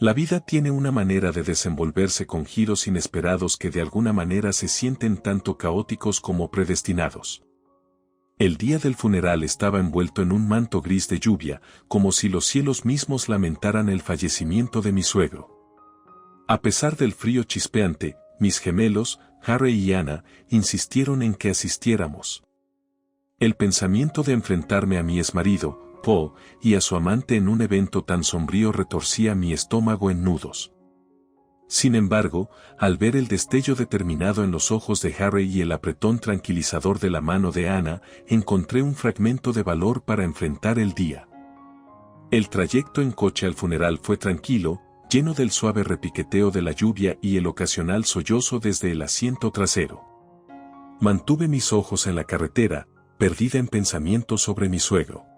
La vida tiene una manera de desenvolverse con giros inesperados que de alguna manera se sienten tanto caóticos como predestinados. El día del funeral estaba envuelto en un manto gris de lluvia, como si los cielos mismos lamentaran el fallecimiento de mi suegro. A pesar del frío chispeante, mis gemelos, Harry y Anna, insistieron en que asistiéramos. El pensamiento de enfrentarme a mi exmarido, Paul, y a su amante en un evento tan sombrío retorcía mi estómago en nudos. Sin embargo, al ver el destello determinado en los ojos de Harry y el apretón tranquilizador de la mano de Anna, encontré un fragmento de valor para enfrentar el día. El trayecto en coche al funeral fue tranquilo, lleno del suave repiqueteo de la lluvia y el ocasional sollozo desde el asiento trasero. Mantuve mis ojos en la carretera, perdida en pensamientos sobre mi suegro.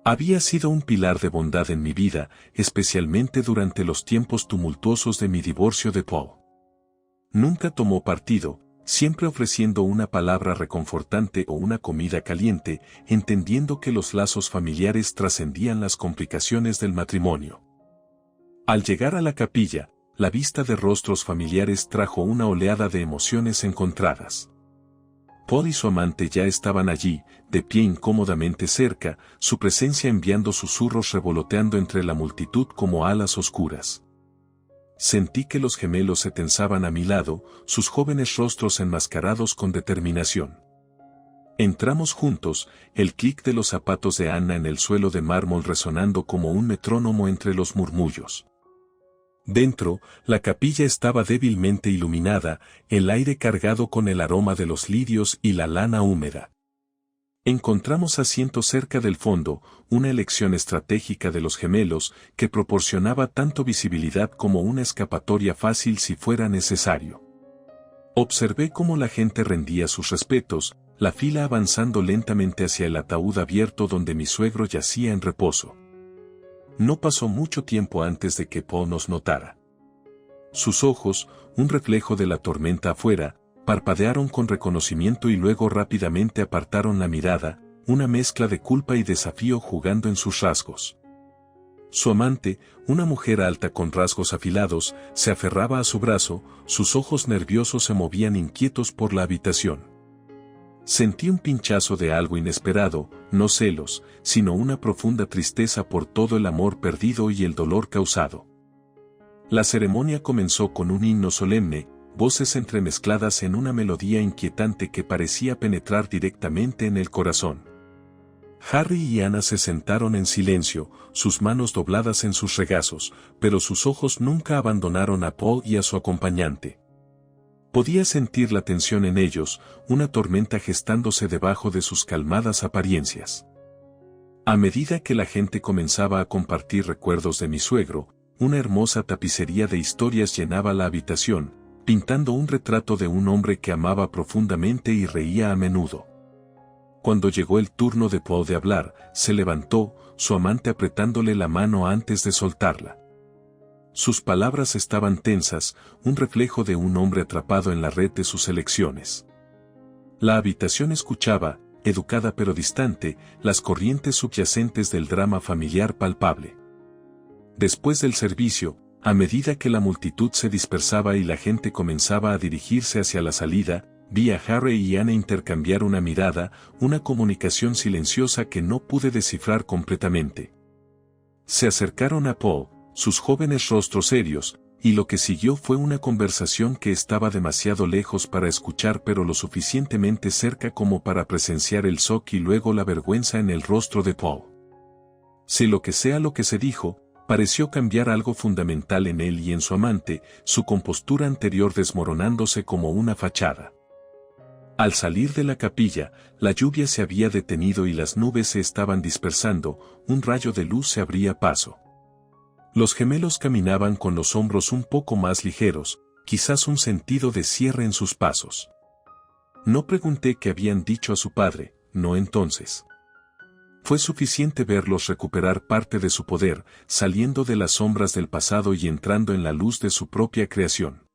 Había sido un pilar de bondad en mi vida, especialmente durante los tiempos tumultuosos de mi divorcio de Paul. Nunca tomó partido, siempre ofreciendo una palabra reconfortante o una comida caliente, entendiendo que los lazos familiares trascendían las complicaciones del matrimonio. Al llegar a la capilla, la vista de rostros familiares trajo una oleada de emociones encontradas. Paul y su amante ya estaban allí, de pie incómodamente cerca, su presencia enviando susurros revoloteando entre la multitud como alas oscuras. Sentí que los gemelos se tensaban a mi lado, sus jóvenes rostros enmascarados con determinación. Entramos juntos, el clic de los zapatos de Anna en el suelo de mármol resonando como un metrónomo entre los murmullos. Dentro, la capilla estaba débilmente iluminada, el aire cargado con el aroma de los lirios y la lana húmeda. Encontramos asientos cerca del fondo, una elección estratégica de los gemelos que proporcionaba tanto visibilidad como una escapatoria fácil si fuera necesario. Observé cómo la gente rendía sus respetos, la fila avanzando lentamente hacia el ataúd abierto donde mi suegro yacía en reposo. No pasó mucho tiempo antes de que Paul nos notara. Sus ojos, un reflejo de la tormenta afuera, parpadearon con reconocimiento y luego rápidamente apartaron la mirada, una mezcla de culpa y desafío jugando en sus rasgos. Su amante, una mujer alta con rasgos afilados, se aferraba a su brazo, sus ojos nerviosos se movían inquietos por la habitación. Sentí un pinchazo de algo inesperado, no celos, sino una profunda tristeza por todo el amor perdido y el dolor causado. La ceremonia comenzó con un himno solemne, voces entremezcladas en una melodía inquietante que parecía penetrar directamente en el corazón. Harry y Anna se sentaron en silencio, sus manos dobladas en sus regazos, pero sus ojos nunca abandonaron a Paul y a su acompañante. Podía sentir la tensión en ellos, una tormenta gestándose debajo de sus calmadas apariencias. A medida que la gente comenzaba a compartir recuerdos de mi suegro, una hermosa tapicería de historias llenaba la habitación, pintando un retrato de un hombre que amaba profundamente y reía a menudo. Cuando llegó el turno de Paul de hablar, se levantó, su amante apretándole la mano antes de soltarla. Sus palabras estaban tensas, un reflejo de un hombre atrapado en la red de sus elecciones. La habitación escuchaba, educada pero distante, las corrientes subyacentes del drama familiar palpable. Después del servicio, a medida que la multitud se dispersaba y la gente comenzaba a dirigirse hacia la salida, vi a Harry y Anna intercambiar una mirada, una comunicación silenciosa que no pude descifrar completamente. Se acercaron a Paul, sus jóvenes rostros serios, y lo que siguió fue una conversación que estaba demasiado lejos para escuchar pero lo suficientemente cerca como para presenciar el shock y luego la vergüenza en el rostro de Paul. Sea lo que se dijo, pareció cambiar algo fundamental en él y en su amante, su compostura anterior desmoronándose como una fachada. Al salir de la capilla, la lluvia se había detenido y las nubes se estaban dispersando, un rayo de luz se abría paso. Los gemelos caminaban con los hombros un poco más ligeros, quizás un sentido de cierre en sus pasos. No pregunté qué habían dicho a su padre, no entonces. Fue suficiente verlos recuperar parte de su poder, saliendo de las sombras del pasado y entrando en la luz de su propia creación.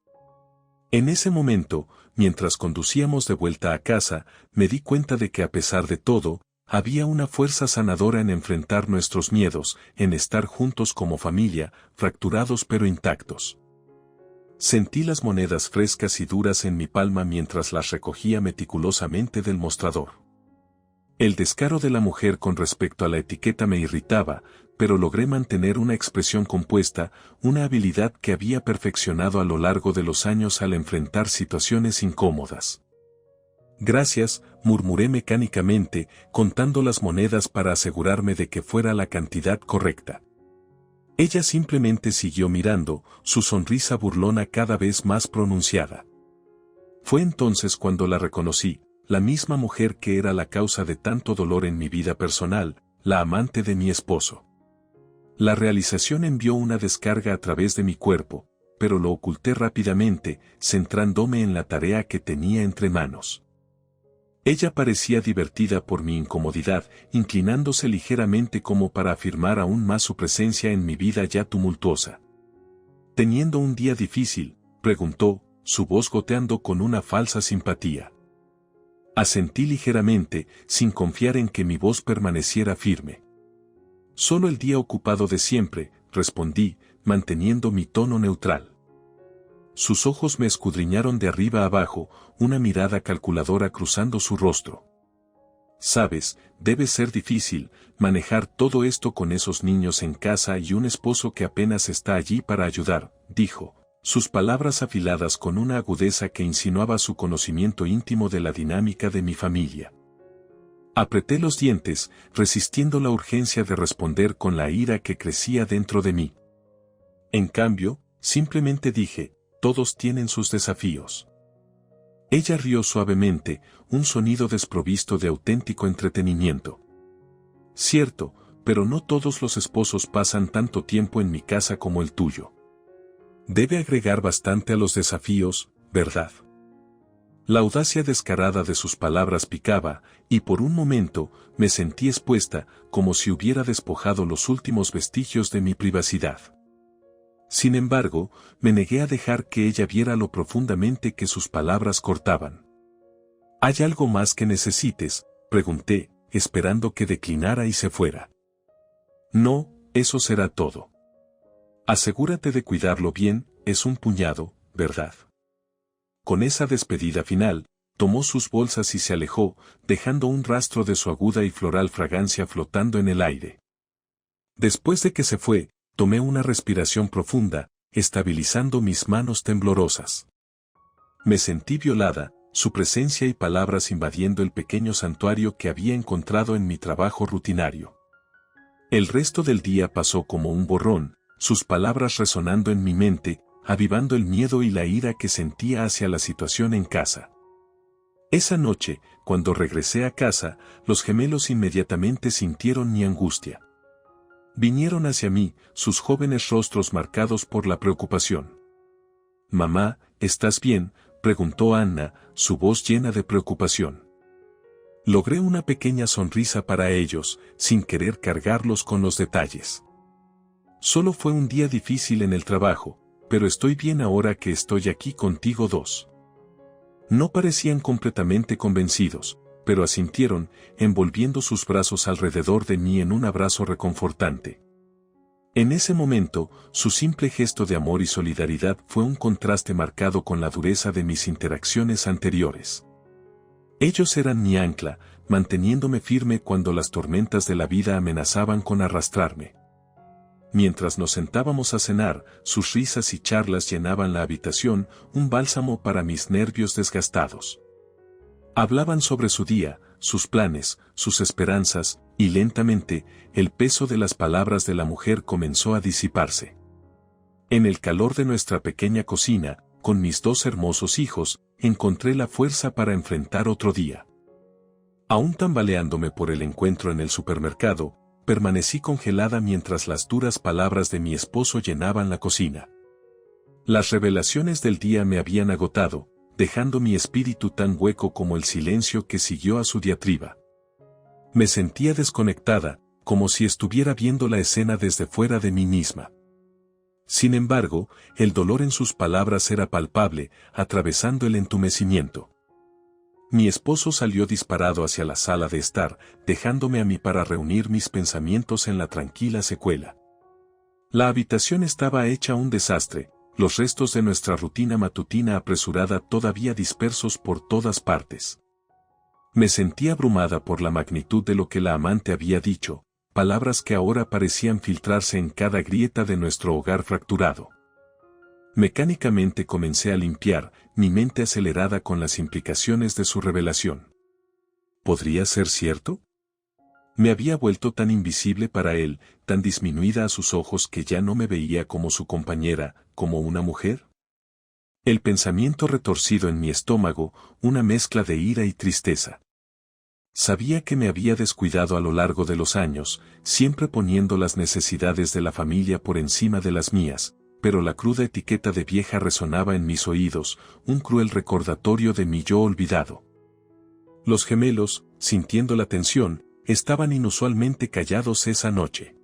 En ese momento, mientras conducíamos de vuelta a casa, me di cuenta de que a pesar de todo, Había una fuerza sanadora en enfrentar nuestros miedos, en estar juntos como familia, fracturados pero intactos. Sentí las monedas frescas y duras en mi palma mientras las recogía meticulosamente del mostrador. El descaro de la mujer con respecto a la etiqueta me irritaba, pero logré mantener una expresión compuesta, una habilidad que había perfeccionado a lo largo de los años al enfrentar situaciones incómodas. Gracias, murmuré mecánicamente, contando las monedas para asegurarme de que fuera la cantidad correcta. Ella simplemente siguió mirando, su sonrisa burlona cada vez más pronunciada. Fue entonces cuando la reconocí, la misma mujer que era la causa de tanto dolor en mi vida personal, la amante de mi esposo. La realización envió una descarga a través de mi cuerpo, pero lo oculté rápidamente, centrándome en la tarea que tenía entre manos. Ella parecía divertida por mi incomodidad, inclinándose ligeramente como para afirmar aún más su presencia en mi vida ya tumultuosa. ¿Teniendo un día difícil?, preguntó, su voz goteando con una falsa simpatía. Asentí ligeramente, sin confiar en que mi voz permaneciera firme. Solo el día ocupado de siempre, respondí, manteniendo mi tono neutral. Sus ojos me escudriñaron de arriba a abajo, una mirada calculadora cruzando su rostro. Sabes, debe ser difícil, manejar todo esto con esos niños en casa y un esposo que apenas está allí para ayudar, dijo, sus palabras afiladas con una agudeza que insinuaba su conocimiento íntimo de la dinámica de mi familia. Apreté los dientes, resistiendo la urgencia de responder con la ira que crecía dentro de mí. En cambio, simplemente dije, todos tienen sus desafíos. Ella rió suavemente, un sonido desprovisto de auténtico entretenimiento. Cierto, pero no todos los esposos pasan tanto tiempo en mi casa como el tuyo. Debe agregar bastante a los desafíos, ¿verdad? La audacia descarada de sus palabras picaba, y por un momento, me sentí expuesta, como si hubiera despojado los últimos vestigios de mi privacidad. Sin embargo, me negué a dejar que ella viera lo profundamente que sus palabras cortaban. ¿Hay algo más que necesites?, pregunté, esperando que declinara y se fuera. No, eso será todo. Asegúrate de cuidarlo bien, es un puñado, ¿verdad? Con esa despedida final, tomó sus bolsas y se alejó, dejando un rastro de su aguda y floral fragancia flotando en el aire. Después de que se fue, tomé una respiración profunda, estabilizando mis manos temblorosas. Me sentí violada, su presencia y palabras invadiendo el pequeño santuario que había encontrado en mi trabajo rutinario. El resto del día pasó como un borrón, sus palabras resonando en mi mente, avivando el miedo y la ira que sentía hacia la situación en casa. Esa noche, cuando regresé a casa, los gemelos inmediatamente sintieron mi angustia. Vinieron hacia mí, sus jóvenes rostros marcados por la preocupación. «Mamá, ¿estás bien?», preguntó Anna, su voz llena de preocupación. Logré una pequeña sonrisa para ellos, sin querer cargarlos con los detalles. Solo fue un día difícil en el trabajo, pero estoy bien ahora que estoy aquí contigo dos. No parecían completamente convencidos, pero asintieron, envolviendo sus brazos alrededor de mí en un abrazo reconfortante. En ese momento, su simple gesto de amor y solidaridad fue un contraste marcado con la dureza de mis interacciones anteriores. Ellos eran mi ancla, manteniéndome firme cuando las tormentas de la vida amenazaban con arrastrarme. Mientras nos sentábamos a cenar, sus risas y charlas llenaban la habitación, un bálsamo para mis nervios desgastados. Hablaban sobre su día, sus planes, sus esperanzas, y lentamente, el peso de las palabras de la mujer comenzó a disiparse. En el calor de nuestra pequeña cocina, con mis dos hermosos hijos, encontré la fuerza para enfrentar otro día. Aún tambaleándome por el encuentro en el supermercado, permanecí congelada mientras las duras palabras de mi esposo llenaban la cocina. Las revelaciones del día me habían agotado, dejando mi espíritu tan hueco como el silencio que siguió a su diatriba. Me sentía desconectada, como si estuviera viendo la escena desde fuera de mí misma. Sin embargo, el dolor en sus palabras era palpable, atravesando el entumecimiento. Mi esposo salió disparado hacia la sala de estar, dejándome a mí para reunir mis pensamientos en la tranquila secuela. La habitación estaba hecha un desastre, los restos de nuestra rutina matutina apresurada todavía dispersos por todas partes. Me sentí abrumada por la magnitud de lo que la amante había dicho, palabras que ahora parecían filtrarse en cada grieta de nuestro hogar fracturado. Mecánicamente comencé a limpiar, mi mente acelerada con las implicaciones de su revelación. ¿Podría ser cierto? Me había vuelto tan invisible para él, tan disminuida a sus ojos que ya no me veía como su compañera, como una mujer. El pensamiento retorcido en mi estómago, una mezcla de ira y tristeza. Sabía que me había descuidado a lo largo de los años, siempre poniendo las necesidades de la familia por encima de las mías, pero la cruda etiqueta de vieja resonaba en mis oídos, un cruel recordatorio de mi yo olvidado. Los gemelos, sintiendo la tensión, estaban inusualmente callados esa noche.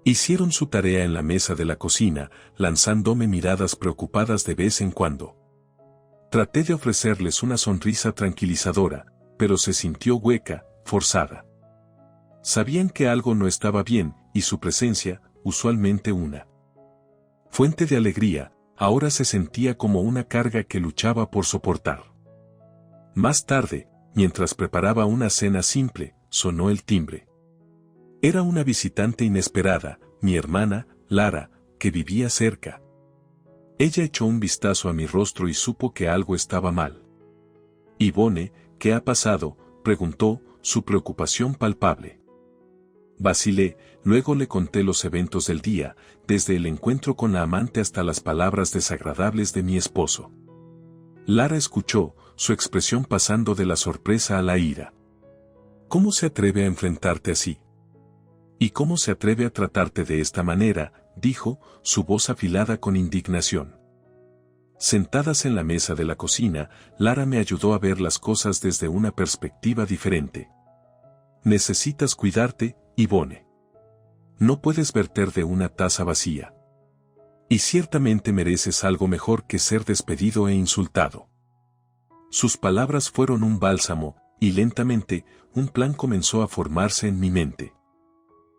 Hicieron su tarea en la mesa de la cocina, lanzándome miradas preocupadas de vez en cuando. Traté de ofrecerles una sonrisa tranquilizadora, pero se sintió hueca, forzada. Sabían que algo no estaba bien, y su presencia, usualmente una fuente de alegría, ahora se sentía como una carga que luchaba por soportar. Más tarde, mientras preparaba una cena simple, sonó el timbre. Era una visitante inesperada, mi hermana, Lara, que vivía cerca. Ella echó un vistazo a mi rostro y supo que algo estaba mal. «Ivone, ¿qué ha pasado?», preguntó, su preocupación palpable. Vacilé, luego le conté los eventos del día, desde el encuentro con la amante hasta las palabras desagradables de mi esposo. Lara escuchó, su expresión pasando de la sorpresa a la ira. «¿Cómo se atreve a enfrentarte así? ¿Y cómo se atreve a tratarte de esta manera?», dijo, su voz afilada con indignación. Sentadas en la mesa de la cocina, Lara me ayudó a ver las cosas desde una perspectiva diferente. «Necesitas cuidarte, Ivone. No puedes verter de una taza vacía. Y ciertamente mereces algo mejor que ser despedido e insultado». Sus palabras fueron un bálsamo, y lentamente, un plan comenzó a formarse en mi mente.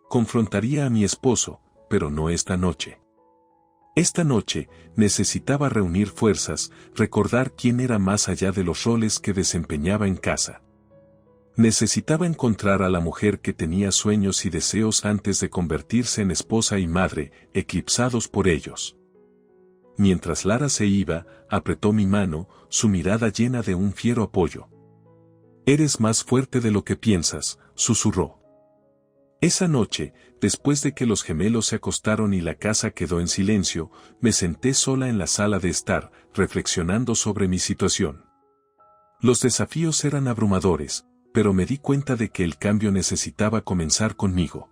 Confrontaría a mi esposo, pero no esta noche. Esta noche, necesitaba reunir fuerzas, recordar quién era más allá de los roles que desempeñaba en casa. Necesitaba encontrar a la mujer que tenía sueños y deseos antes de convertirse en esposa y madre, eclipsados por ellos. Mientras Lara se iba, apretó mi mano, su mirada llena de un fiero apoyo. «Eres más fuerte de lo que piensas», susurró. Esa noche, después de que los gemelos se acostaron y la casa quedó en silencio, me senté sola en la sala de estar, reflexionando sobre mi situación. Los desafíos eran abrumadores, pero me di cuenta de que el cambio necesitaba comenzar conmigo.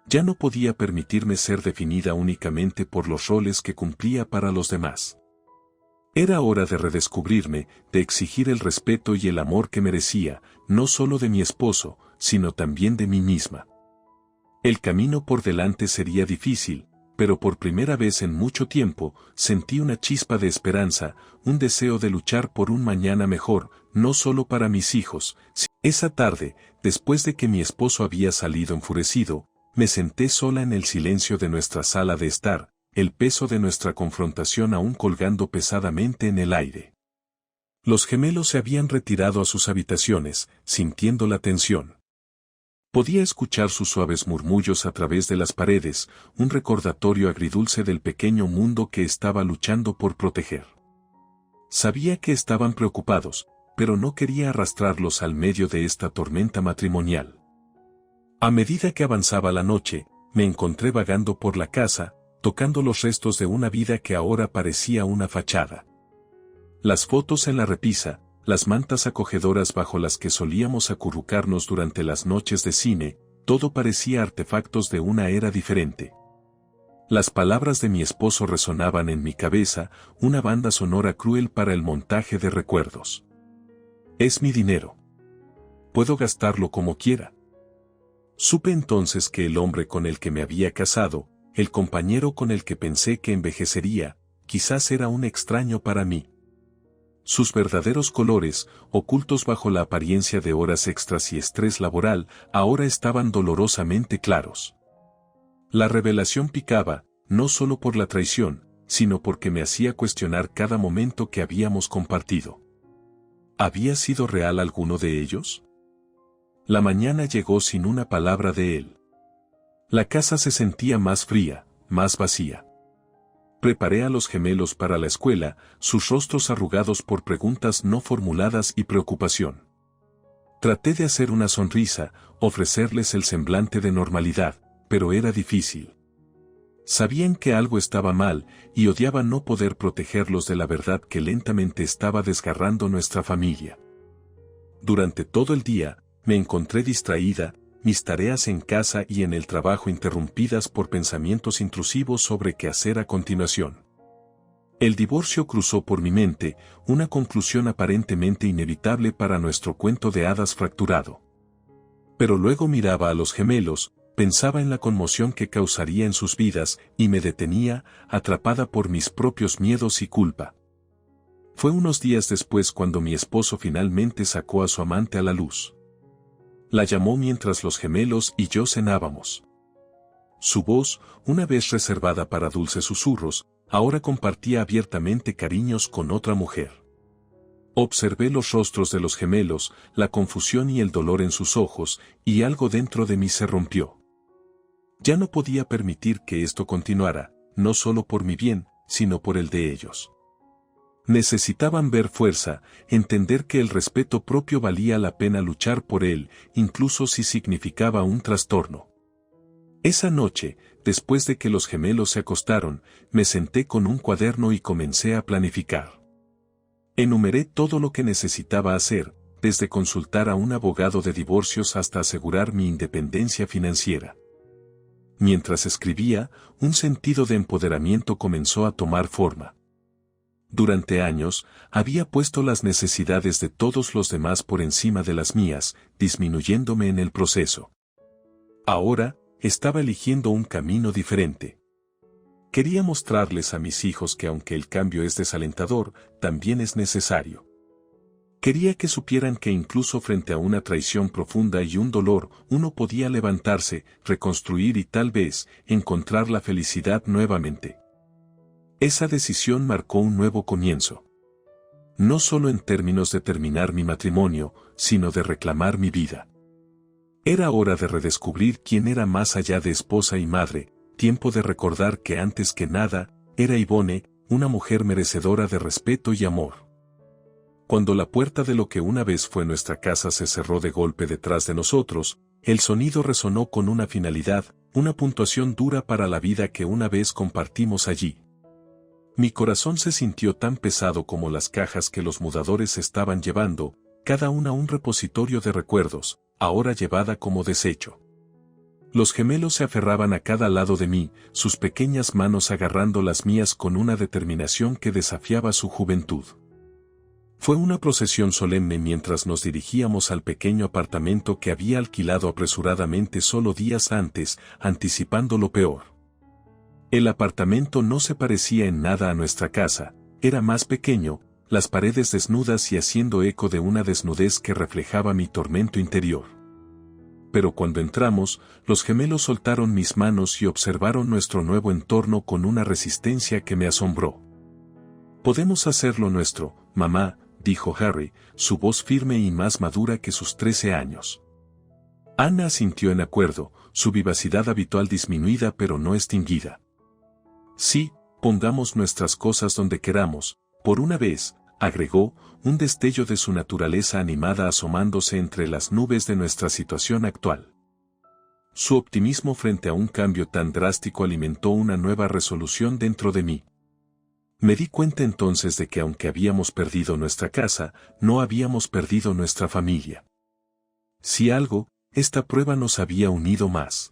Ya no podía permitirme ser definida únicamente por los roles que cumplía para los demás. Era hora de redescubrirme, de exigir el respeto y el amor que merecía, no solo de mi esposo, sino también de mí misma. El camino por delante sería difícil, pero por primera vez en mucho tiempo, sentí una chispa de esperanza, un deseo de luchar por un mañana mejor, no solo para mis hijos. Esa tarde, después de que mi esposo había salido enfurecido, me senté sola en el silencio de nuestra sala de estar, el peso de nuestra confrontación aún colgando pesadamente en el aire. Los gemelos se habían retirado a sus habitaciones, sintiendo la tensión. Podía escuchar sus suaves murmullos a través de las paredes, un recordatorio agridulce del pequeño mundo que estaba luchando por proteger. Sabía que estaban preocupados, pero no quería arrastrarlos al medio de esta tormenta matrimonial. A medida que avanzaba la noche, me encontré vagando por la casa, tocando los restos de una vida que ahora parecía una fachada. Las fotos en la repisa, las mantas acogedoras bajo las que solíamos acurrucarnos durante las noches de cine, todo parecía artefactos de una era diferente. Las palabras de mi esposo resonaban en mi cabeza, una banda sonora cruel para el montaje de recuerdos. «Es mi dinero. Puedo gastarlo como quiera». Supe entonces que el hombre con el que me había casado, el compañero con el que pensé que envejecería, quizás era un extraño para mí. Sus verdaderos colores, ocultos bajo la apariencia de horas extras y estrés laboral, ahora estaban dolorosamente claros. La revelación picaba, no solo por la traición, sino porque me hacía cuestionar cada momento que habíamos compartido. ¿Había sido real alguno de ellos? La mañana llegó sin una palabra de él. La casa se sentía más fría, más vacía. Preparé a los gemelos para la escuela, sus rostros arrugados por preguntas no formuladas y preocupación. Traté de hacer una sonrisa, ofrecerles el semblante de normalidad, pero era difícil. Sabían que algo estaba mal, y odiaba no poder protegerlos de la verdad que lentamente estaba desgarrando nuestra familia. Durante todo el día, me encontré distraída, mis tareas en casa y en el trabajo interrumpidas por pensamientos intrusivos sobre qué hacer a continuación. El divorcio cruzó por mi mente, una conclusión aparentemente inevitable para nuestro cuento de hadas fracturado. Pero luego miraba a los gemelos, pensaba en la conmoción que causaría en sus vidas y me detenía, atrapada por mis propios miedos y culpa. Fue unos días después cuando mi esposo finalmente sacó a su amante a la luz. La llamó mientras los gemelos y yo cenábamos. Su voz, una vez reservada para dulces susurros, ahora compartía abiertamente cariños con otra mujer. Observé los rostros de los gemelos, la confusión y el dolor en sus ojos, y algo dentro de mí se rompió. Ya no podía permitir que esto continuara, no solo por mi bien, sino por el de ellos. Necesitaban ver fuerza, entender que el respeto propio valía la pena luchar por él, incluso si significaba un trastorno. Esa noche, después de que los gemelos se acostaron, me senté con un cuaderno y comencé a planificar. Enumeré todo lo que necesitaba hacer, desde consultar a un abogado de divorcios hasta asegurar mi independencia financiera. Mientras escribía, un sentido de empoderamiento comenzó a tomar forma. Durante años, había puesto las necesidades de todos los demás por encima de las mías, disminuyéndome en el proceso. Ahora, estaba eligiendo un camino diferente. Quería mostrarles a mis hijos que aunque el cambio es desalentador, también es necesario. Quería que supieran que incluso frente a una traición profunda y un dolor, uno podía levantarse, reconstruir y tal vez, encontrar la felicidad nuevamente. Esa decisión marcó un nuevo comienzo. No solo en términos de terminar mi matrimonio, sino de reclamar mi vida. Era hora de redescubrir quién era más allá de esposa y madre, tiempo de recordar que antes que nada, era Yvonne, una mujer merecedora de respeto y amor. Cuando la puerta de lo que una vez fue nuestra casa se cerró de golpe detrás de nosotros, el sonido resonó con una finalidad, una puntuación dura para la vida que una vez compartimos allí. Mi corazón se sintió tan pesado como las cajas que los mudadores estaban llevando, cada una un repositorio de recuerdos, ahora llevada como desecho. Los gemelos se aferraban a cada lado de mí, sus pequeñas manos agarrando las mías con una determinación que desafiaba su juventud. Fue una procesión solemne mientras nos dirigíamos al pequeño apartamento que había alquilado apresuradamente solo días antes, anticipando lo peor. El apartamento no se parecía en nada a nuestra casa, era más pequeño, las paredes desnudas y haciendo eco de una desnudez que reflejaba mi tormento interior. Pero cuando entramos, los gemelos soltaron mis manos y observaron nuestro nuevo entorno con una resistencia que me asombró. «Podemos hacer lo nuestro, mamá», dijo Harry, su voz firme y más madura que sus 13 años. Anna asintió en acuerdo, su vivacidad habitual disminuida pero no extinguida. «Sí, pongamos nuestras cosas donde queramos», por una vez, agregó, un destello de su naturaleza animada asomándose entre las nubes de nuestra situación actual. Su optimismo frente a un cambio tan drástico alimentó una nueva resolución dentro de mí. Me di cuenta entonces de que aunque habíamos perdido nuestra casa, no habíamos perdido nuestra familia. Si algo, esta prueba nos había unido más.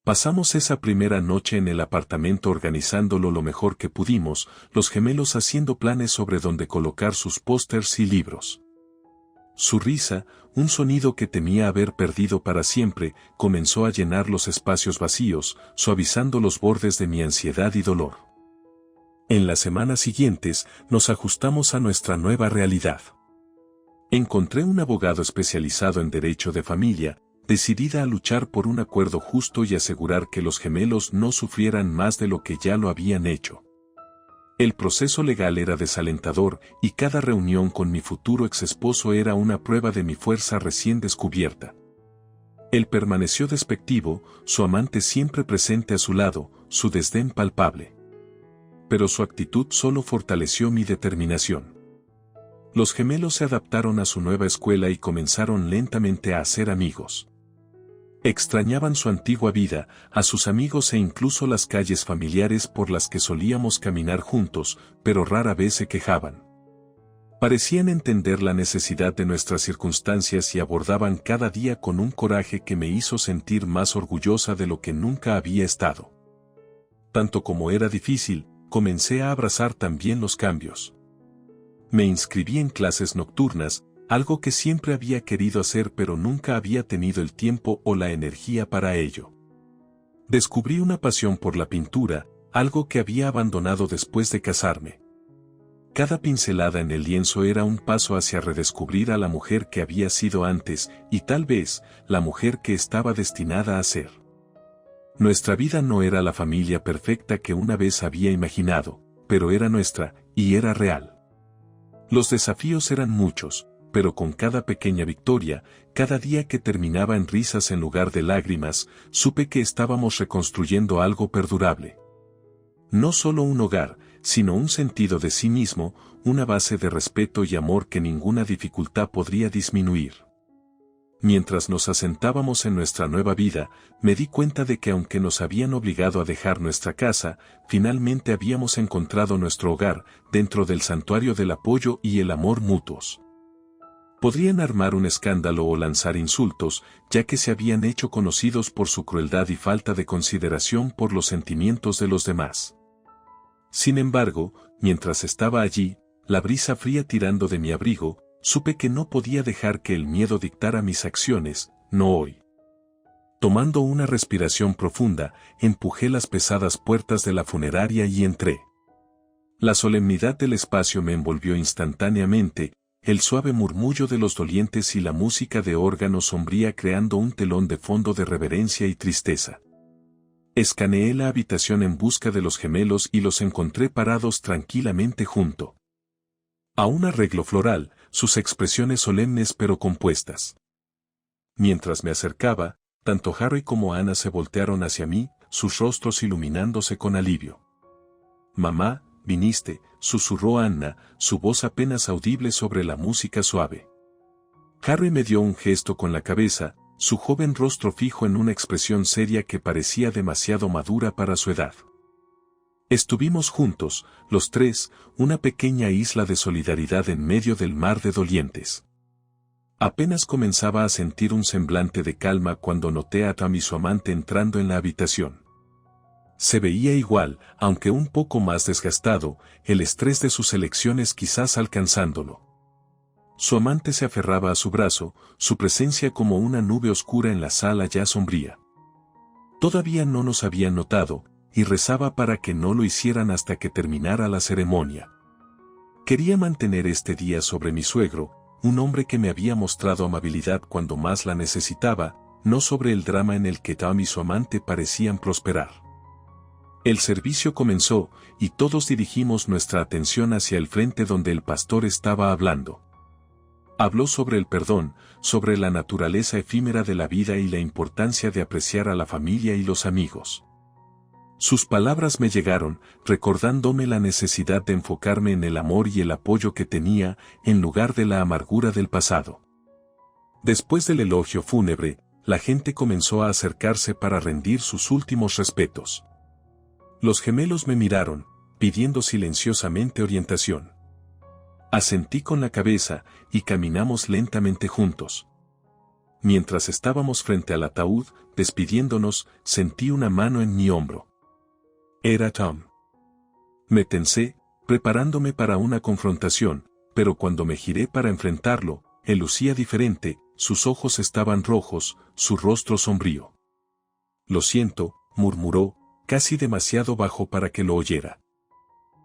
Pasamos esa primera noche en el apartamento organizándolo lo mejor que pudimos, los gemelos haciendo planes sobre dónde colocar sus pósters y libros. Su risa, un sonido que temía haber perdido para siempre, comenzó a llenar los espacios vacíos, suavizando los bordes de mi ansiedad y dolor. En las semanas siguientes, nos ajustamos a nuestra nueva realidad. Encontré un abogado especializado en derecho de familia, decidida a luchar por un acuerdo justo y asegurar que los gemelos no sufrieran más de lo que ya lo habían hecho. El proceso legal era desalentador y cada reunión con mi futuro exesposo era una prueba de mi fuerza recién descubierta. Él permaneció despectivo, su amante siempre presente a su lado, su desdén palpable. Pero su actitud solo fortaleció mi determinación. Los gemelos se adaptaron a su nueva escuela y comenzaron lentamente a hacer amigos. Extrañaban su antigua vida, a sus amigos e incluso las calles familiares por las que solíamos caminar juntos, pero rara vez se quejaban. Parecían entender la necesidad de nuestras circunstancias y abordaban cada día con un coraje que me hizo sentir más orgullosa de lo que nunca había estado. Tanto como era difícil, comencé a abrazar también los cambios. Me inscribí en clases nocturnas, algo que siempre había querido hacer pero nunca había tenido el tiempo o la energía para ello. Descubrí una pasión por la pintura, algo que había abandonado después de casarme. Cada pincelada en el lienzo era un paso hacia redescubrir a la mujer que había sido antes y tal vez la mujer que estaba destinada a ser. Nuestra vida no era la familia perfecta que una vez había imaginado, pero era nuestra y era real. Los desafíos eran muchos, pero con cada pequeña victoria, cada día que terminaba en risas en lugar de lágrimas, supe que estábamos reconstruyendo algo perdurable. No solo un hogar, sino un sentido de sí mismo, una base de respeto y amor que ninguna dificultad podría disminuir. Mientras nos asentábamos en nuestra nueva vida, me di cuenta de que aunque nos habían obligado a dejar nuestra casa, finalmente habíamos encontrado nuestro hogar, dentro del santuario del apoyo y el amor mutuos. Podrían armar un escándalo o lanzar insultos, ya que se habían hecho conocidos por su crueldad y falta de consideración por los sentimientos de los demás. Sin embargo, mientras estaba allí, la brisa fría tirando de mi abrigo, supe que no podía dejar que el miedo dictara mis acciones, no hoy. Tomando una respiración profunda, empujé las pesadas puertas de la funeraria y entré. La solemnidad del espacio me envolvió instantáneamente, el suave murmullo de los dolientes y la música de órgano sombría creando un telón de fondo de reverencia y tristeza. Escaneé la habitación en busca de los gemelos y los encontré parados tranquilamente junto a un arreglo floral, sus expresiones solemnes pero compuestas. Mientras me acercaba, tanto Harry como Anna se voltearon hacia mí, sus rostros iluminándose con alivio. «Mamá, viniste», susurró Anna, su voz apenas audible sobre la música suave. Harry me dio un gesto con la cabeza, su joven rostro fijo en una expresión seria que parecía demasiado madura para su edad. Estuvimos juntos, los tres, una pequeña isla de solidaridad en medio del mar de dolientes. Apenas comenzaba a sentir un semblante de calma cuando noté a Tom y su amante entrando en la habitación. Se veía igual, aunque un poco más desgastado, el estrés de sus elecciones quizás alcanzándolo. Su amante se aferraba a su brazo, su presencia como una nube oscura en la sala ya sombría. Todavía no nos habían notado, y rezaba para que no lo hicieran hasta que terminara la ceremonia. Quería mantener este día sobre mi suegro, un hombre que me había mostrado amabilidad cuando más la necesitaba, no sobre el drama en el que Tom y su amante parecían prosperar. El servicio comenzó, y todos dirigimos nuestra atención hacia el frente donde el pastor estaba hablando. Habló sobre el perdón, sobre la naturaleza efímera de la vida y la importancia de apreciar a la familia y los amigos. Sus palabras me llegaron, recordándome la necesidad de enfocarme en el amor y el apoyo que tenía, en lugar de la amargura del pasado. Después del elogio fúnebre, la gente comenzó a acercarse para rendir sus últimos respetos. Los gemelos me miraron, pidiendo silenciosamente orientación. Asentí con la cabeza, y caminamos lentamente juntos. Mientras estábamos frente al ataúd, despidiéndonos, sentí una mano en mi hombro. Era Tom. Me tensé, preparándome para una confrontación, pero cuando me giré para enfrentarlo, él lucía diferente, sus ojos estaban rojos, su rostro sombrío. «Lo siento», murmuró, casi demasiado bajo para que lo oyera.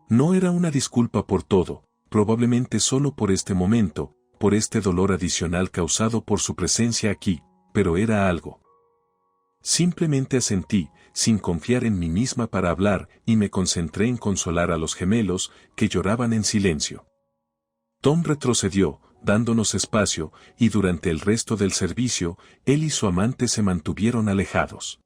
No era una disculpa por todo, probablemente solo por este momento, por este dolor adicional causado por su presencia aquí, pero era algo. Simplemente asentí, sin confiar en mí misma para hablar, y me concentré en consolar a los gemelos, que lloraban en silencio. Tom retrocedió, dándonos espacio, y durante el resto del servicio, él y su amante se mantuvieron alejados.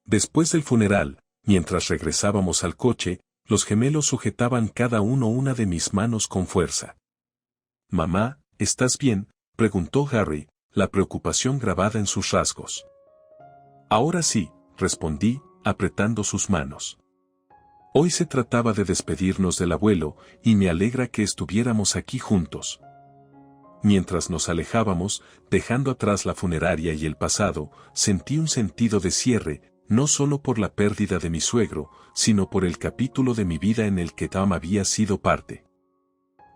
Después del funeral, mientras regresábamos al coche, los gemelos sujetaban cada uno una de mis manos con fuerza. «Mamá, ¿estás bien?», preguntó Harry, la preocupación grabada en sus rasgos. «Ahora sí», respondí, apretando sus manos. Hoy se trataba de despedirnos del abuelo, y me alegra que estuviéramos aquí juntos. Mientras nos alejábamos, dejando atrás la funeraria y el pasado, sentí un sentido de cierre, no solo por la pérdida de mi suegro, sino por el capítulo de mi vida en el que Tom había sido parte.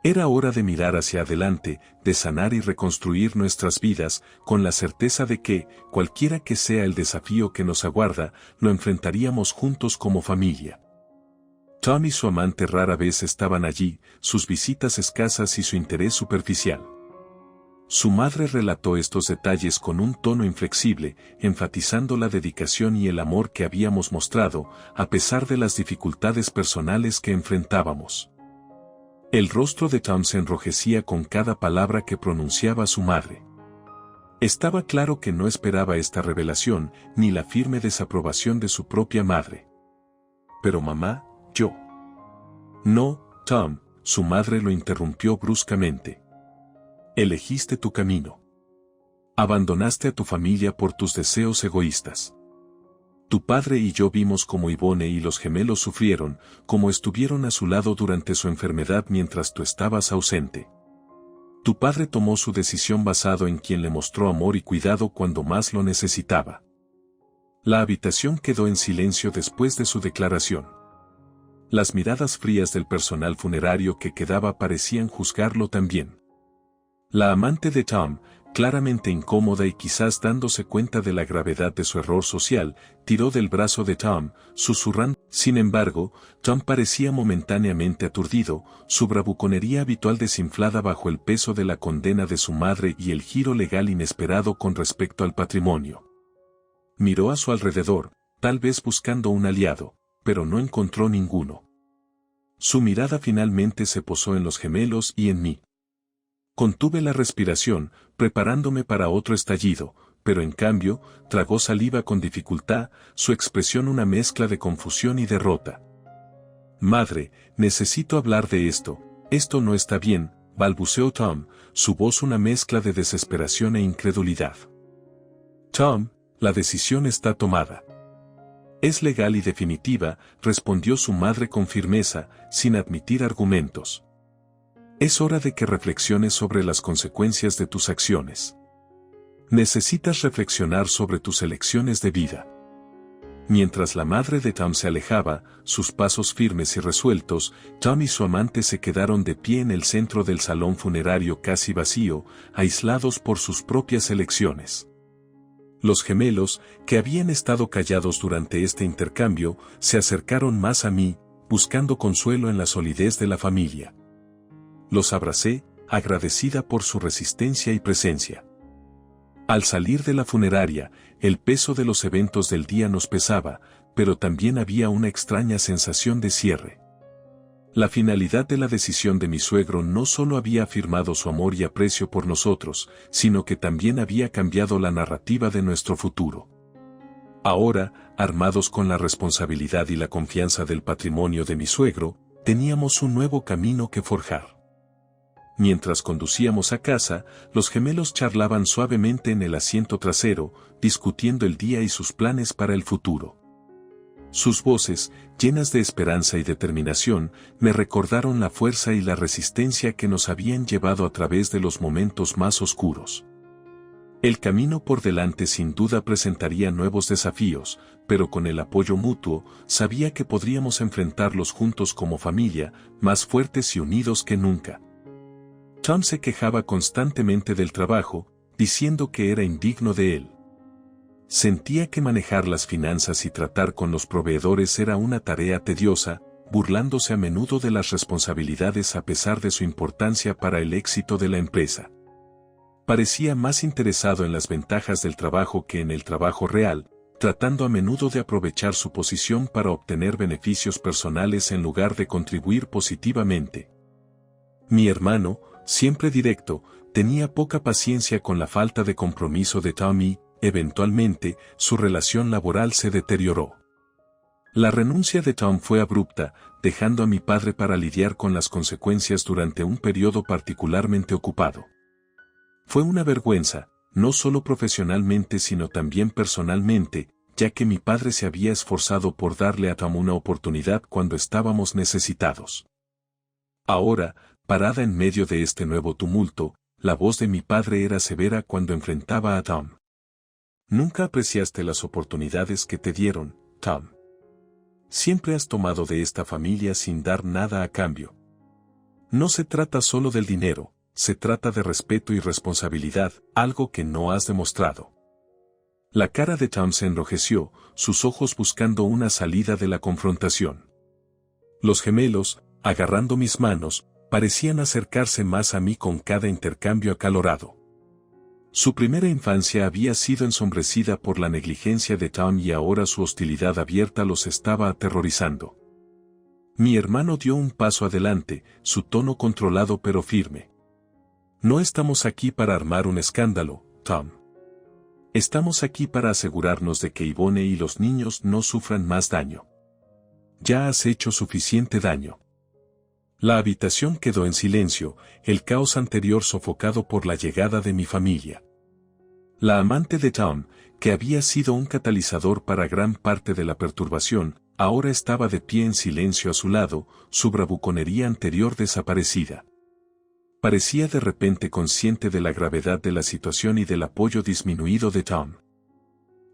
Era hora de mirar hacia adelante, de sanar y reconstruir nuestras vidas, con la certeza de que, cualquiera que sea el desafío que nos aguarda, lo enfrentaríamos juntos como familia. Tom y su amante rara vez estaban allí, sus visitas escasas y su interés superficial. Su madre relató estos detalles con un tono inflexible, enfatizando la dedicación y el amor que habíamos mostrado, a pesar de las dificultades personales que enfrentábamos. El rostro de Tom se enrojecía con cada palabra que pronunciaba su madre. Estaba claro que no esperaba esta revelación, ni la firme desaprobación de su propia madre. «Pero mamá, yo». «No, Tom», su madre lo interrumpió bruscamente. «Elegiste tu camino. Abandonaste a tu familia por tus deseos egoístas. Tu padre y yo vimos cómo Yvonne y los gemelos sufrieron, cómo estuvieron a su lado durante su enfermedad mientras tú estabas ausente. Tu padre tomó su decisión basado en quien le mostró amor y cuidado cuando más lo necesitaba». La habitación quedó en silencio después de su declaración. Las miradas frías del personal funerario que quedaba parecían juzgarlo también. La amante de Tom, claramente incómoda y quizás dándose cuenta de la gravedad de su error social, tiró del brazo de Tom, susurrando. Sin embargo, Tom parecía momentáneamente aturdido, su bravuconería habitual desinflada bajo el peso de la condena de su madre y el giro legal inesperado con respecto al patrimonio. Miró a su alrededor, tal vez buscando un aliado, pero no encontró ninguno. Su mirada finalmente se posó en los gemelos y en mí. Contuve la respiración, preparándome para otro estallido, pero en cambio, tragó saliva con dificultad, su expresión una mezcla de confusión y derrota. «Madre, necesito hablar de esto no está bien», balbuceó Tom, su voz una mezcla de desesperación e incredulidad. «Tom, la decisión está tomada. Es legal y definitiva», respondió su madre con firmeza, sin admitir argumentos. «Es hora de que reflexiones sobre las consecuencias de tus acciones. Necesitas reflexionar sobre tus elecciones de vida». Mientras la madre de Tom se alejaba, sus pasos firmes y resueltos, Tom y su amante se quedaron de pie en el centro del salón funerario casi vacío, aislados por sus propias elecciones. Los gemelos, que habían estado callados durante este intercambio, se acercaron más a mí, buscando consuelo en la solidez de la familia. Los abracé, agradecida por su resistencia y presencia. Al salir de la funeraria, el peso de los eventos del día nos pesaba, pero también había una extraña sensación de cierre. La finalidad de la decisión de mi suegro no solo había afirmado su amor y aprecio por nosotros, sino que también había cambiado la narrativa de nuestro futuro. Ahora, armados con la responsabilidad y la confianza del patrimonio de mi suegro, teníamos un nuevo camino que forjar. Mientras conducíamos a casa, los gemelos charlaban suavemente en el asiento trasero, discutiendo el día y sus planes para el futuro. Sus voces, llenas de esperanza y determinación, me recordaron la fuerza y la resistencia que nos habían llevado a través de los momentos más oscuros. El camino por delante sin duda presentaría nuevos desafíos, pero con el apoyo mutuo, sabía que podríamos enfrentarlos juntos como familia, más fuertes y unidos que nunca. Tom se quejaba constantemente del trabajo, diciendo que era indigno de él. Sentía que manejar las finanzas y tratar con los proveedores era una tarea tediosa, burlándose a menudo de las responsabilidades a pesar de su importancia para el éxito de la empresa. Parecía más interesado en las ventajas del trabajo que en el trabajo real, tratando a menudo de aprovechar su posición para obtener beneficios personales en lugar de contribuir positivamente. Mi hermano, siempre directo, tenía poca paciencia con la falta de compromiso de Tom y, eventualmente, su relación laboral se deterioró. La renuncia de Tom fue abrupta, dejando a mi padre para lidiar con las consecuencias durante un periodo particularmente ocupado. Fue una vergüenza, no solo profesionalmente sino también personalmente, ya que mi padre se había esforzado por darle a Tom una oportunidad cuando estábamos necesitados. Ahora, parada en medio de este nuevo tumulto, la voz de mi padre era severa cuando enfrentaba a Tom. Nunca apreciaste las oportunidades que te dieron, Tom. Siempre has tomado de esta familia sin dar nada a cambio. No se trata solo del dinero, se trata de respeto y responsabilidad, algo que no has demostrado. La cara de Tom se enrojeció, sus ojos buscando una salida de la confrontación. Los gemelos, agarrando mis manos, parecían acercarse más a mí con cada intercambio acalorado. Su primera infancia había sido ensombrecida por la negligencia de Tom y ahora su hostilidad abierta los estaba aterrorizando. Mi hermano dio un paso adelante, su tono controlado pero firme. No estamos aquí para armar un escándalo, Tom. Estamos aquí para asegurarnos de que Yvonne y los niños no sufran más daño. Ya has hecho suficiente daño. La habitación quedó en silencio, el caos anterior sofocado por la llegada de mi familia. La amante de Tom, que había sido un catalizador para gran parte de la perturbación, ahora estaba de pie en silencio a su lado, su bravuconería anterior desaparecida. Parecía de repente consciente de la gravedad de la situación y del apoyo disminuido de Tom.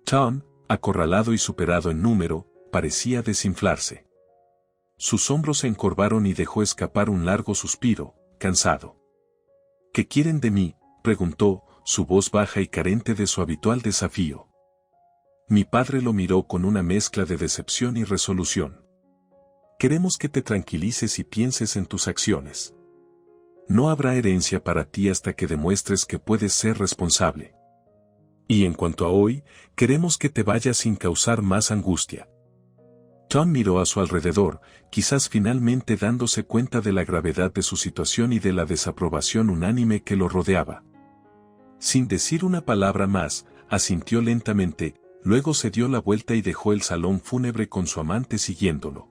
Tom, acorralado y superado en número, parecía desinflarse. Sus hombros se encorvaron y dejó escapar un largo suspiro, cansado. ¿Qué quieren de mí?, preguntó, su voz baja y carente de su habitual desafío. Mi padre lo miró con una mezcla de decepción y resolución. Queremos que te tranquilices y pienses en tus acciones. No habrá herencia para ti hasta que demuestres que puedes ser responsable. Y en cuanto a hoy, queremos que te vayas sin causar más angustia. Tom miró a su alrededor, quizás finalmente dándose cuenta de la gravedad de su situación y de la desaprobación unánime que lo rodeaba. Sin decir una palabra más, asintió lentamente, luego se dio la vuelta y dejó el salón fúnebre con su amante siguiéndolo.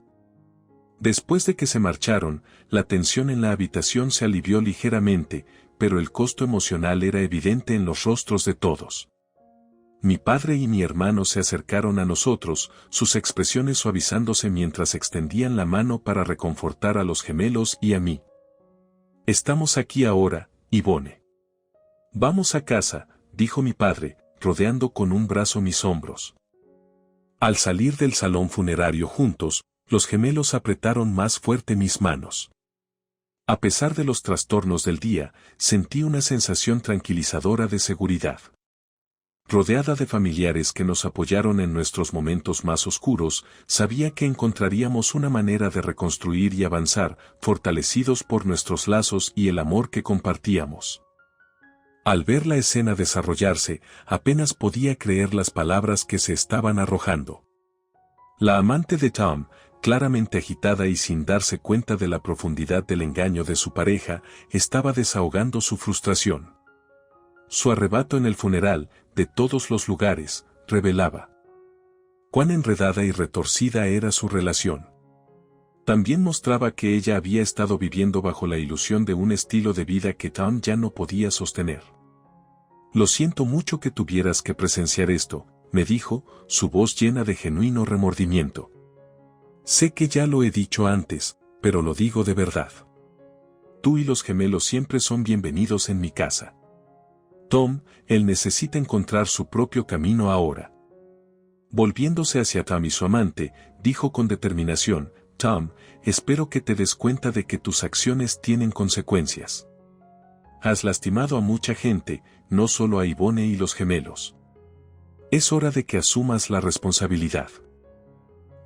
Después de que se marcharon, la tensión en la habitación se alivió ligeramente, pero el costo emocional era evidente en los rostros de todos. Mi padre y mi hermano se acercaron a nosotros, sus expresiones suavizándose mientras extendían la mano para reconfortar a los gemelos y a mí. Estamos aquí ahora, Yvonne. Vamos a casa, dijo mi padre, rodeando con un brazo mis hombros. Al salir del salón funerario juntos, los gemelos apretaron más fuerte mis manos. A pesar de los trastornos del día, sentí una sensación tranquilizadora de seguridad. Rodeada de familiares que nos apoyaron en nuestros momentos más oscuros, sabía que encontraríamos una manera de reconstruir y avanzar, fortalecidos por nuestros lazos y el amor que compartíamos. Al ver la escena desarrollarse, apenas podía creer las palabras que se estaban arrojando. La amante de Tom, claramente agitada y sin darse cuenta de la profundidad del engaño de su pareja, estaba desahogando su frustración. Su arrebato en el funeral, de todos los lugares, revelaba cuán enredada y retorcida era su relación. También mostraba que ella había estado viviendo bajo la ilusión de un estilo de vida que Tom ya no podía sostener. Lo siento mucho que tuvieras que presenciar esto, me dijo, su voz llena de genuino remordimiento. Sé que ya lo he dicho antes, pero lo digo de verdad. Tú y los gemelos siempre son bienvenidos en mi casa. Tom, él necesita encontrar su propio camino ahora. Volviéndose hacia Tom y su amante, dijo con determinación, Tom, espero que te des cuenta de que tus acciones tienen consecuencias. Has lastimado a mucha gente, no solo a Yvonne y los gemelos. Es hora de que asumas la responsabilidad.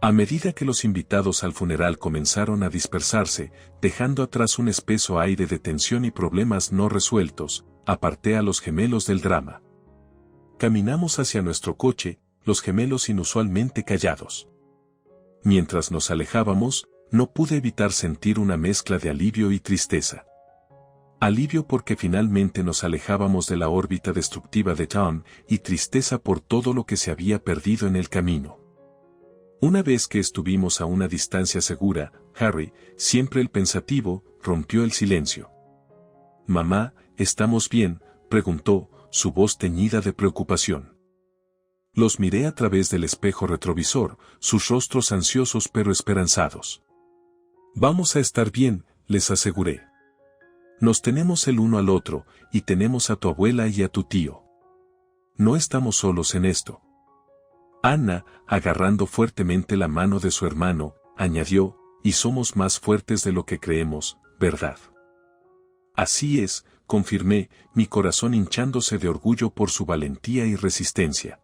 A medida que los invitados al funeral comenzaron a dispersarse, dejando atrás un espeso aire de tensión y problemas no resueltos, aparté a los gemelos del drama. Caminamos hacia nuestro coche, los gemelos inusualmente callados. Mientras nos alejábamos, no pude evitar sentir una mezcla de alivio y tristeza. Alivio porque finalmente nos alejábamos de la órbita destructiva de Tom, y tristeza por todo lo que se había perdido en el camino. Una vez que estuvimos a una distancia segura, Harry, siempre el pensativo, rompió el silencio. «Mamá, ¿estamos bien?», preguntó, su voz teñida de preocupación. Los miré a través del espejo retrovisor, sus rostros ansiosos pero esperanzados. «Vamos a estar bien», les aseguré. «Nos tenemos el uno al otro, y tenemos a tu abuela y a tu tío. No estamos solos en esto». Anna, agarrando fuertemente la mano de su hermano, añadió, «y somos más fuertes de lo que creemos, ¿verdad?». «Así es», confirmé, mi corazón hinchándose de orgullo por su valentía y resistencia.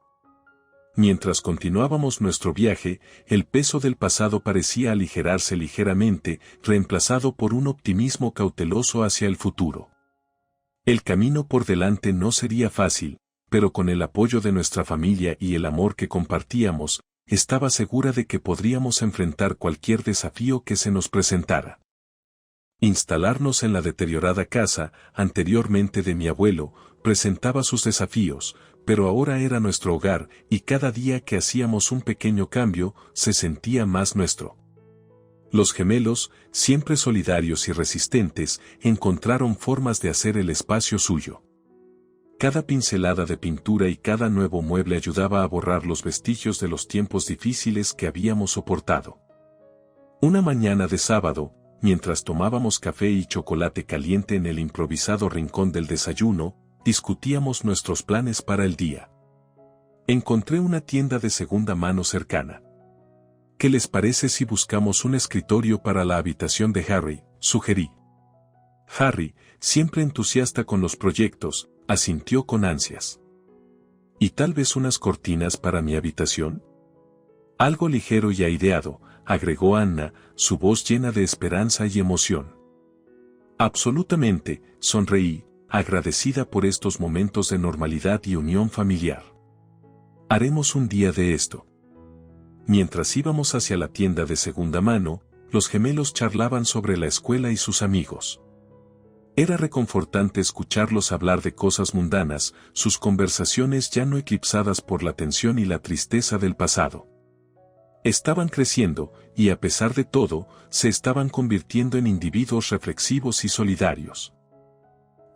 Mientras continuábamos nuestro viaje, el peso del pasado parecía aligerarse ligeramente, reemplazado por un optimismo cauteloso hacia el futuro. El camino por delante no sería fácil, pero con el apoyo de nuestra familia y el amor que compartíamos, estaba segura de que podríamos enfrentar cualquier desafío que se nos presentara. Instalarnos en la deteriorada casa, anteriormente de mi abuelo, presentaba sus desafíos, pero ahora era nuestro hogar, y cada día que hacíamos un pequeño cambio, se sentía más nuestro. Los gemelos, siempre solidarios y resistentes, encontraron formas de hacer el espacio suyo. Cada pincelada de pintura y cada nuevo mueble ayudaba a borrar los vestigios de los tiempos difíciles que habíamos soportado. Una mañana de sábado, mientras tomábamos café y chocolate caliente en el improvisado rincón del desayuno, discutíamos nuestros planes para el día. Encontré una tienda de segunda mano cercana. «¿Qué les parece si buscamos un escritorio para la habitación de Harry?», sugerí. Harry, siempre entusiasta con los proyectos, asintió con ansias. «¿Y tal vez unas cortinas para mi habitación?». «Algo ligero y aireado», agregó Anna, su voz llena de esperanza y emoción. «Absolutamente», sonreí, agradecida por estos momentos de normalidad y unión familiar. «Haremos un día de esto». Mientras íbamos hacia la tienda de segunda mano, los gemelos charlaban sobre la escuela y sus amigos. Era reconfortante escucharlos hablar de cosas mundanas, sus conversaciones ya no eclipsadas por la tensión y la tristeza del pasado. Estaban creciendo, y a pesar de todo, se estaban convirtiendo en individuos reflexivos y solidarios.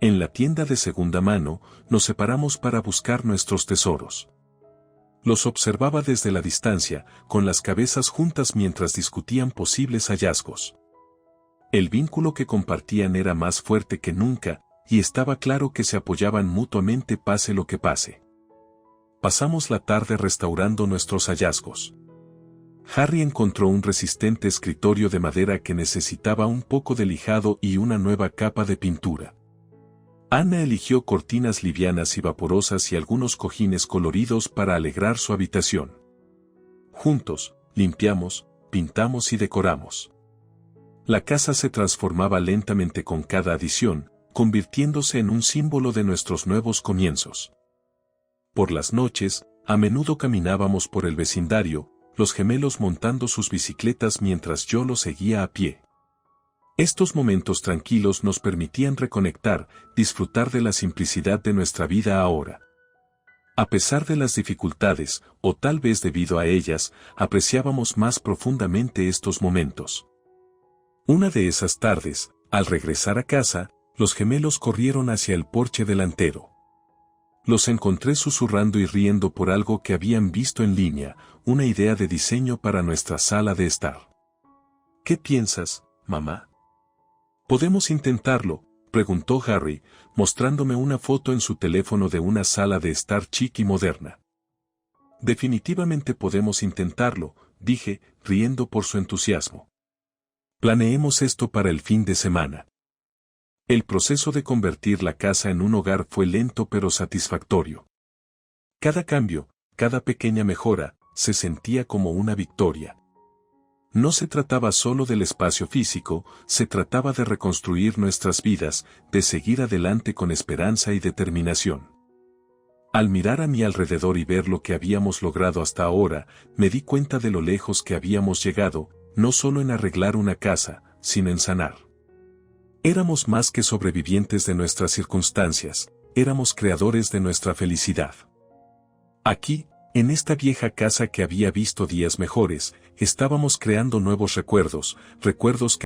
En la tienda de segunda mano, nos separamos para buscar nuestros tesoros. Los observaba desde la distancia, con las cabezas juntas mientras discutían posibles hallazgos. El vínculo que compartían era más fuerte que nunca, y estaba claro que se apoyaban mutuamente pase lo que pase. Pasamos la tarde restaurando nuestros hallazgos. Harry encontró un resistente escritorio de madera que necesitaba un poco de lijado y una nueva capa de pintura. Anna eligió cortinas livianas y vaporosas y algunos cojines coloridos para alegrar su habitación. Juntos, limpiamos, pintamos y decoramos. La casa se transformaba lentamente con cada adición, convirtiéndose en un símbolo de nuestros nuevos comienzos. Por las noches, a menudo caminábamos por el vecindario, los gemelos montando sus bicicletas mientras yo los seguía a pie. Estos momentos tranquilos nos permitían reconectar, disfrutar de la simplicidad de nuestra vida ahora. A pesar de las dificultades, o tal vez debido a ellas, apreciábamos más profundamente estos momentos. Una de esas tardes, al regresar a casa, los gemelos corrieron hacia el porche delantero. Los encontré susurrando y riendo por algo que habían visto en línea, una idea de diseño para nuestra sala de estar. «¿Qué piensas, mamá?». «¿Podemos intentarlo?», preguntó Harry, mostrándome una foto en su teléfono de una sala de estar chic y moderna. «Definitivamente podemos intentarlo», dije, riendo por su entusiasmo. «Planeemos esto para el fin de semana». El proceso de convertir la casa en un hogar fue lento pero satisfactorio. Cada cambio, cada pequeña mejora, se sentía como una victoria. No se trataba solo del espacio físico, se trataba de reconstruir nuestras vidas, de seguir adelante con esperanza y determinación. Al mirar a mi alrededor y ver lo que habíamos logrado hasta ahora, me di cuenta de lo lejos que habíamos llegado, no solo en arreglar una casa, sino en sanar. Éramos más que sobrevivientes de nuestras circunstancias, éramos creadores de nuestra felicidad. Aquí, en esta vieja casa que había visto días mejores, estábamos creando nuevos recuerdos, recuerdos que